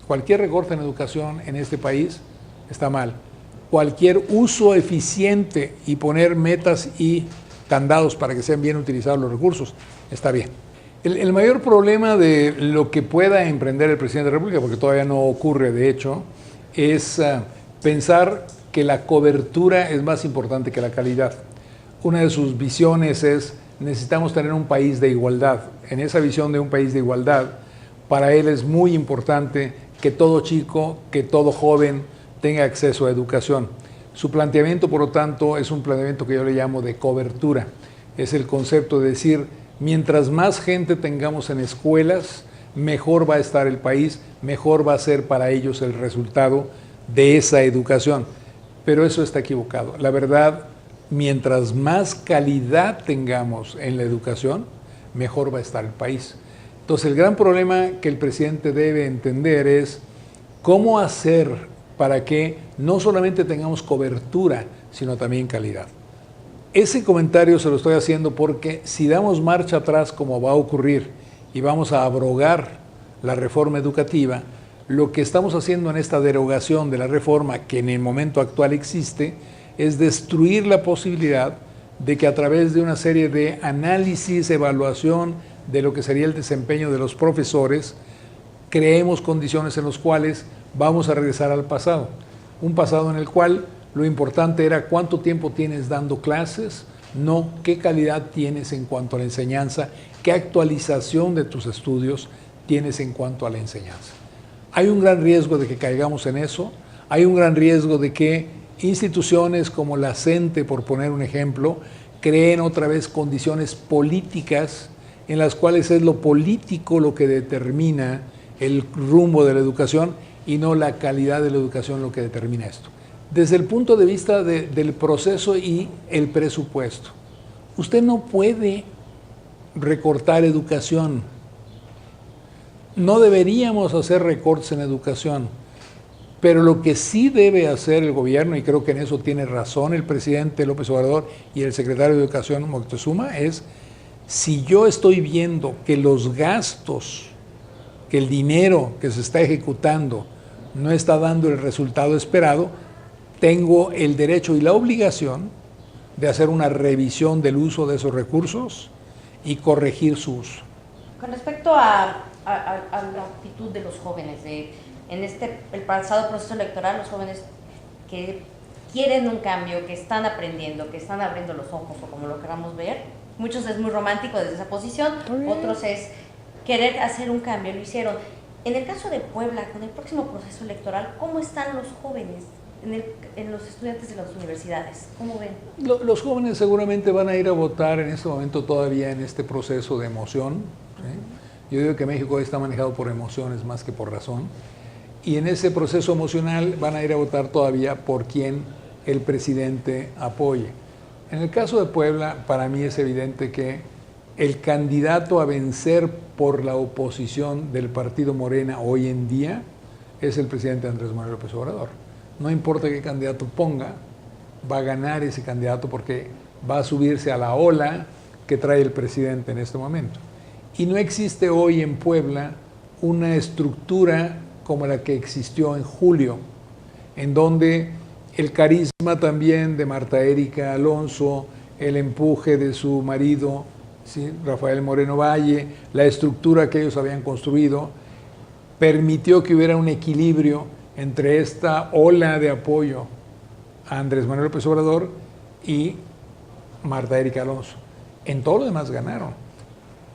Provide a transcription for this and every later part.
Cualquier recorte en educación en este país está mal. Cualquier uso eficiente y poner metas y candados para que sean bien utilizados los recursos está bien. El mayor problema de lo que pueda emprender el presidente de la República, porque todavía no ocurre de hecho, es pensar que la cobertura es más importante que la calidad. Una de sus visiones es: necesitamos tener un país de igualdad. En esa visión de un país de igualdad, para él es muy importante que todo chico, que todo joven tenga acceso a educación. Su planteamiento, por lo tanto, es un planteamiento que yo le llamo de cobertura. Es el concepto de decir: mientras más gente tengamos en escuelas, mejor va a estar el país, mejor va a ser para ellos el resultado de esa educación. Pero eso está equivocado. La verdad, mientras más calidad tengamos en la educación, mejor va a estar el país. Entonces, el gran problema que el presidente debe entender es cómo hacer para que no solamente tengamos cobertura, sino también calidad. Ese comentario se lo estoy haciendo porque si damos marcha atrás, como va a ocurrir, y vamos a abrogar la reforma educativa, lo que estamos haciendo en esta derogación de la reforma, que en el momento actual existe, es destruir la posibilidad de que a través de una serie de análisis, evaluación de lo que sería el desempeño de los profesores, creemos condiciones en las cuales vamos a regresar al pasado. Un pasado en el cual lo importante era cuánto tiempo tienes dando clases, no qué calidad tienes en cuanto a la enseñanza, qué actualización de tus estudios tienes en cuanto a la enseñanza. Hay un gran riesgo de que caigamos en eso, hay un gran riesgo de que instituciones como la CENTE, por poner un ejemplo, creen otra vez condiciones políticas en las cuales es lo político lo que determina el rumbo de la educación y no la calidad de la educación lo que determina esto. Desde el punto de vista del proceso y el presupuesto, usted no puede recortar educación. No deberíamos hacer recortes en educación, pero lo que sí debe hacer el gobierno, y creo que en eso tiene razón el presidente López Obrador y el secretario de Educación Moctezuma, es: si yo estoy viendo que los gastos, que el dinero que se está ejecutando no está dando el resultado esperado, tengo el derecho y la obligación de hacer una revisión del uso de esos recursos y corregir su uso. Con respecto a la actitud de los jóvenes, el pasado proceso electoral, los jóvenes que quieren un cambio, que están aprendiendo, que están abriendo los ojos, o como lo queramos ver, muchos es muy romántico desde esa posición, otros es querer hacer un cambio, lo hicieron. En el caso de Puebla, con el próximo proceso electoral, ¿cómo están los jóvenes en los estudiantes de las universidades? ¿Cómo ven? Los jóvenes seguramente van a ir a votar en este momento todavía en este proceso de emoción. Yo digo que México está manejado por emociones más que por razón. Y en ese proceso emocional van a ir a votar todavía por quien el presidente apoye. En el caso de Puebla, para mí es evidente que el candidato a vencer por la oposición del partido Morena hoy en día es el presidente Andrés Manuel López Obrador. No importa qué candidato ponga, va a ganar ese candidato porque va a subirse a la ola que trae el presidente en este momento. Y no existe hoy en Puebla una estructura como la que existió en julio, en donde el carisma también de Marta Erika Alonso, el empuje de su marido, ¿sí?, Rafael Moreno Valle, la estructura que ellos habían construido, permitió que hubiera un equilibrio entre esta ola de apoyo a Andrés Manuel López Obrador y Marta Erika Alonso. En todo lo demás ganaron,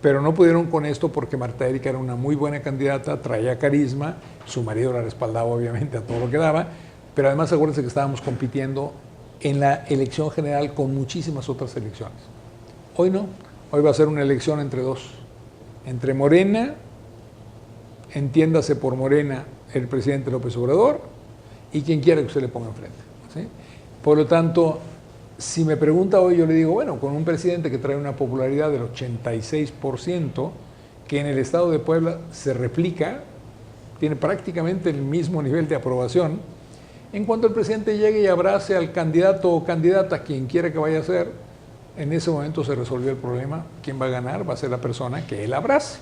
pero no pudieron con esto porque Marta Erika era una muy buena candidata, traía carisma, su marido la respaldaba obviamente a todo lo que daba, pero además acuérdense que estábamos compitiendo en la elección general con muchísimas otras elecciones. Hoy no, hoy va a ser una elección entre dos, entre Morena, entiéndase por Morena el presidente López Obrador, y quien quiera que usted le ponga enfrente, ¿sí? Por lo tanto, si me pregunta hoy, yo le digo, bueno, con un presidente que trae una popularidad del 86%, que en el estado de Puebla se replica, tiene prácticamente el mismo nivel de aprobación, en cuanto el presidente llegue y abrace al candidato o candidata, quien quiera que vaya a ser, en ese momento se resolvió el problema. ¿Quién va a ganar? Va a ser la persona que él abrace,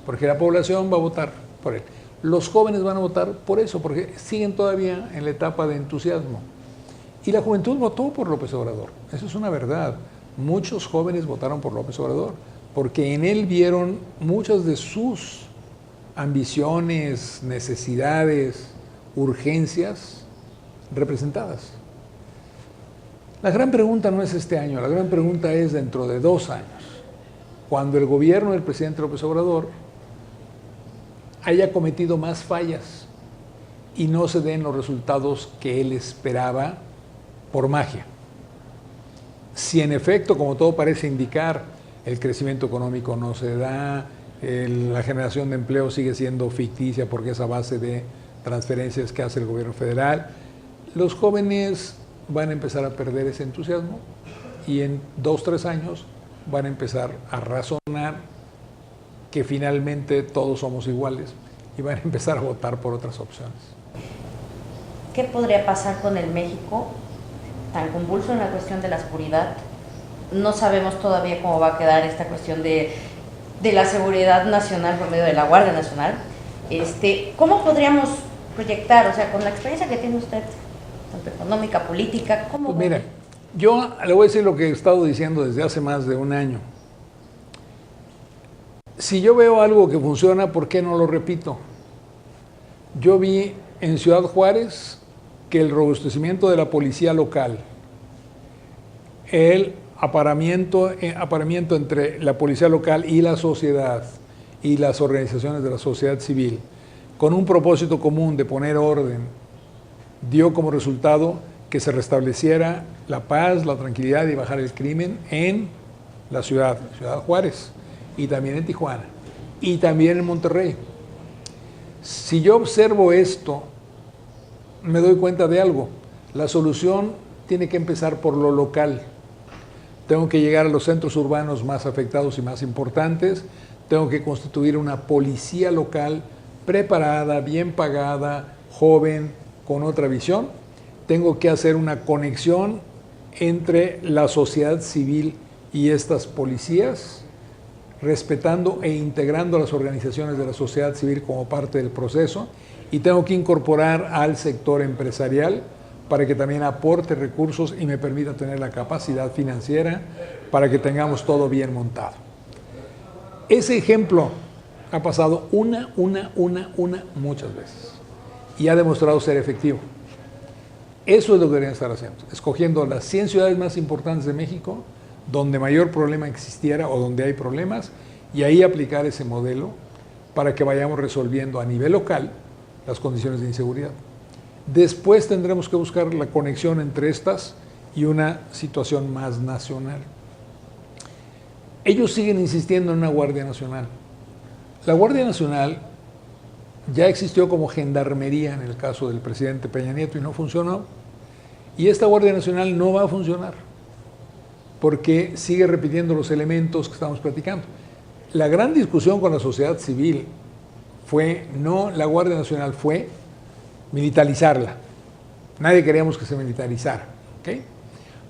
porque la población va a votar por él. los jóvenes van a votar por eso, porque siguen todavía en la etapa de entusiasmo. Y la juventud votó por López Obrador, eso es una verdad. Muchos jóvenes votaron por López Obrador, porque en él vieron muchas de sus ambiciones, necesidades, urgencias representadas. La gran pregunta no es este año, la gran pregunta es dentro de 2 años, cuando el gobierno del presidente López Obrador haya cometido más fallas y no se den los resultados que él esperaba por magia. Si en efecto, como todo parece indicar, el crecimiento económico no se da, la generación de empleo sigue siendo ficticia porque es a base de transferencias que hace el gobierno federal, los jóvenes van a empezar a perder ese entusiasmo y en 2 o 3 años van a empezar a razonar que finalmente todos somos iguales y van a empezar a votar por otras opciones. ¿Qué podría pasar con el México tan convulso en la cuestión de la seguridad? No sabemos todavía cómo va a quedar esta cuestión de la seguridad nacional por medio de la Guardia Nacional. ¿Cómo podríamos proyectar, o sea, con la experiencia que tiene usted, tanto económica, política, cómo? Pues mire, yo le voy a decir lo que he estado diciendo desde hace más de 1 año. Si yo veo algo que funciona, ¿por qué no lo repito? Yo vi en Ciudad Juárez que el robustecimiento de la policía local, el aparamiento entre la policía local y la sociedad y las organizaciones de la sociedad civil, con un propósito común de poner orden, dio como resultado que se restableciera la paz, la tranquilidad y bajar el crimen en la Ciudad Juárez, y también en Tijuana, y también en Monterrey. Si yo observo esto, me doy cuenta de algo. La solución tiene que empezar por lo local. Tengo que llegar a los centros urbanos más afectados y más importantes. Tengo que constituir una policía local preparada, bien pagada, joven, con otra visión. Tengo que hacer una conexión entre la sociedad civil y estas policías, respetando e integrando a las organizaciones de la sociedad civil como parte del proceso, y tengo que incorporar al sector empresarial para que también aporte recursos y me permita tener la capacidad financiera para que tengamos todo bien montado. Ese ejemplo ha pasado muchas veces y ha demostrado ser efectivo. Eso es lo que deberían estar haciendo, escogiendo las 100 ciudades más importantes de México, donde mayor problema existiera o donde hay problemas, y ahí aplicar ese modelo para que vayamos resolviendo a nivel local las condiciones de inseguridad. Después tendremos que buscar la conexión entre estas y una situación más nacional. Ellos siguen insistiendo en una Guardia Nacional. La Guardia Nacional ya existió como gendarmería en el caso del presidente Peña Nieto y no funcionó. Y esta Guardia Nacional no va a funcionar porque sigue repitiendo los elementos que estamos platicando. La gran discusión con la sociedad civil fue no la Guardia Nacional, fue militarizarla. Nadie queríamos que se militarizara, ¿ok?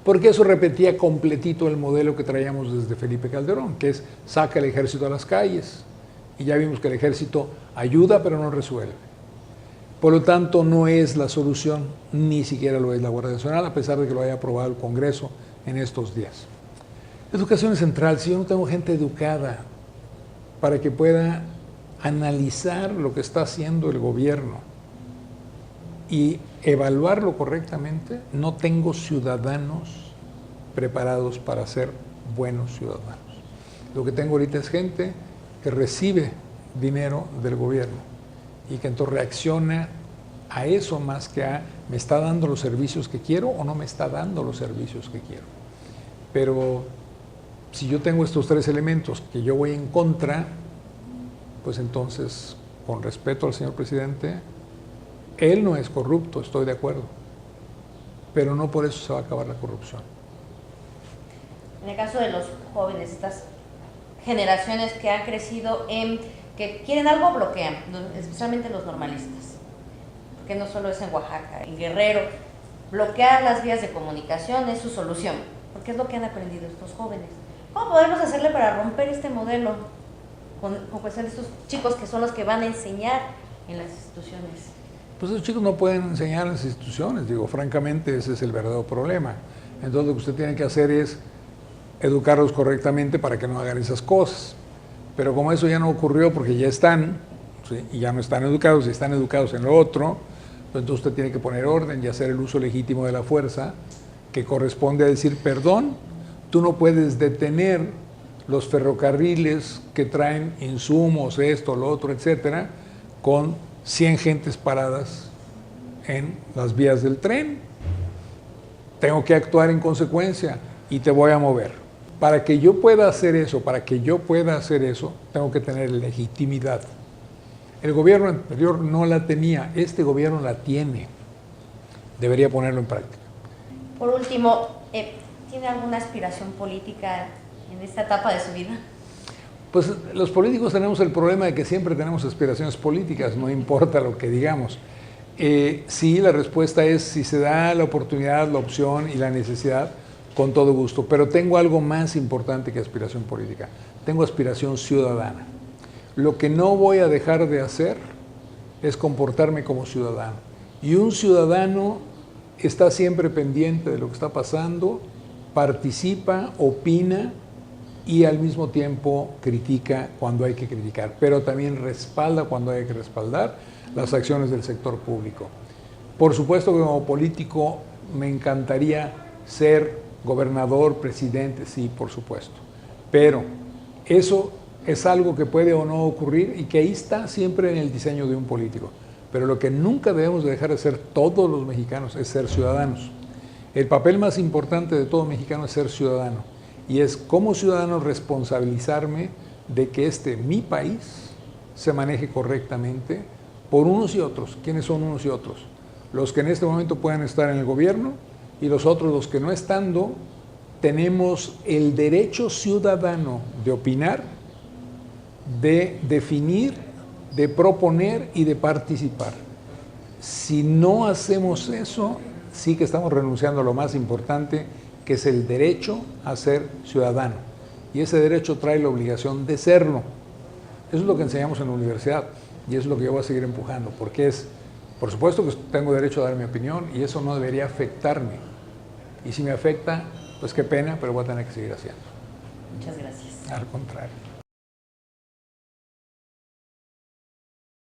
Porque eso repetía completito el modelo que traíamos desde Felipe Calderón, que es saca el ejército a las calles. Y ya vimos que el ejército ayuda pero no resuelve. Por lo tanto, no es la solución, ni siquiera lo es la Guardia Nacional, a pesar de que lo haya aprobado el Congreso en estos días. Educación es central. Si yo no tengo gente educada para que pueda analizar lo que está haciendo el gobierno y evaluarlo correctamente, no tengo ciudadanos preparados para ser buenos ciudadanos. Lo que tengo ahorita es gente que recibe dinero del gobierno y que entonces reacciona a eso más que a ¿me está dando los servicios que quiero o no me está dando los servicios que quiero? Pero si yo tengo estos 3 elementos que yo voy en contra, pues entonces, con respeto al señor presidente, él no es corrupto, estoy de acuerdo, pero no por eso se va a acabar la corrupción. En el caso de los jóvenes, estas generaciones que han crecido que quieren algo, bloquean, especialmente los normalistas, porque no solo es en Oaxaca, en Guerrero, bloquear las vías de comunicación es su solución, porque es lo que han aprendido estos jóvenes. ¿Cómo podemos hacerle para romper este modelo con cuestión de estos chicos que son los que van a enseñar en las instituciones? Pues los chicos no pueden enseñar en las instituciones, digo, francamente ese es el verdadero problema. Entonces lo que usted tiene que hacer es educarlos correctamente para que no hagan esas cosas. Pero como eso ya no ocurrió porque ya están, ¿sí? Y ya no están educados y están educados en lo otro, pues entonces usted tiene que poner orden y hacer el uso legítimo de la fuerza, que corresponde a decir, perdón, tú no puedes detener los ferrocarriles que traen insumos, esto, lo otro, etcétera, con 100 gentes paradas en las vías del tren. Tengo que actuar en consecuencia y te voy a mover. Para que yo pueda hacer eso, tengo que tener legitimidad. El gobierno anterior no la tenía, este gobierno la tiene. Debería ponerlo en práctica. Por último, ¿tiene alguna aspiración política en esta etapa de su vida? Pues los políticos tenemos el problema de que siempre tenemos aspiraciones políticas, no importa lo que digamos. Sí, la respuesta es si se da la oportunidad, la opción y la necesidad, con todo gusto. Pero tengo algo más importante que aspiración política. Tengo aspiración ciudadana. Lo que no voy a dejar de hacer es comportarme como ciudadano. Y un ciudadano está siempre pendiente de lo que está pasando, participa, opina y al mismo tiempo critica cuando hay que criticar, pero también respalda cuando hay que respaldar las acciones del sector público. Por supuesto que como político me encantaría ser gobernador, presidente, sí, por supuesto, pero eso es algo que puede o no ocurrir y que ahí está siempre en el diseño de un político. Pero lo que nunca debemos de dejar de ser todos los mexicanos es ser ciudadanos. El papel más importante de todo mexicano es ser ciudadano. Y es como ciudadano responsabilizarme de que mi país, se maneje correctamente por unos y otros. ¿Quiénes son unos y otros? Los que en este momento puedan estar en el gobierno y los otros, los que no estando, tenemos el derecho ciudadano de opinar, de definir, de proponer y de participar. Si no hacemos eso, sí que estamos renunciando a lo más importante, que es el derecho a ser ciudadano. Y ese derecho trae la obligación de serlo. Eso es lo que enseñamos en la universidad y es lo que yo voy a seguir empujando, porque por supuesto que tengo derecho a dar mi opinión y eso no debería afectarme. Y si me afecta, pues qué pena, pero voy a tener que seguir haciendo. Muchas gracias. Al contrario.